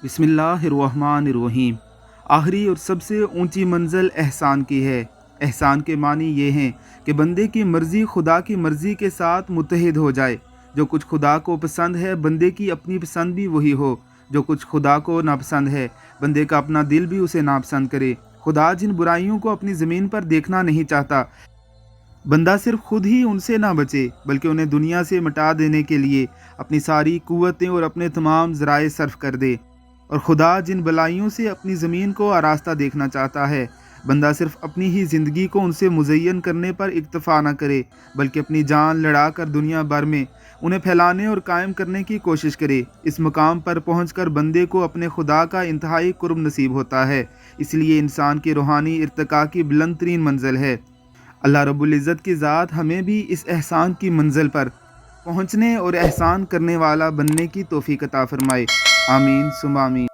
बिस्मिल्लाहिर्रहमानिर्रहीम। आखिरी और सबसे ऊंची मंजिल एहसान की है। एहसान के मानी ये हैं कि बंदे की मर्ज़ी खुदा की मर्ज़ी के साथ मुत्तहिद हो जाए। जो कुछ खुदा को पसंद है बंदे की अपनी पसंद भी वही हो। जो कुछ खुदा को नापसंद है बंदे का अपना दिल भी उसे नापसंद करे। खुदा जिन बुराइयों को अपनी ज़मीन पर देखना नहीं चाहता, बंदा सिर्फ खुद ही उनसे ना बचे बल्कि उन्हें दुनिया से मिटा देने के लिए अपनी सारी कुव्वतें और अपने तमाम ज़राए सर्फ कर दे। और खुदा जिन बलाइयों से अपनी ज़मीन को आरास्ता देखना चाहता है, बंदा सिर्फ अपनी ही ज़िंदगी को उनसे मुज़य्यन करने पर इक्तफ़ा न करे बल्कि अपनी जान लड़ा कर दुनिया भर में उन्हें फैलाने और कायम करने की कोशिश करे। इस मुकाम पर पहुंचकर बंदे को अपने खुदा का इंतहाई कुर्ब नसीब होता है। इसलिए इंसान की रूहानी इर्तिका की बुलंद तरीन मंजिल है। अल्लाह रब्बुल इज़्ज़त की ज़ात हमें भी इस एहसान की मंजिल पर पहुँचने और एहसान करने वाला बनने की तौफीक अता फ़रमाए। आमीन सुम्मा आमीन।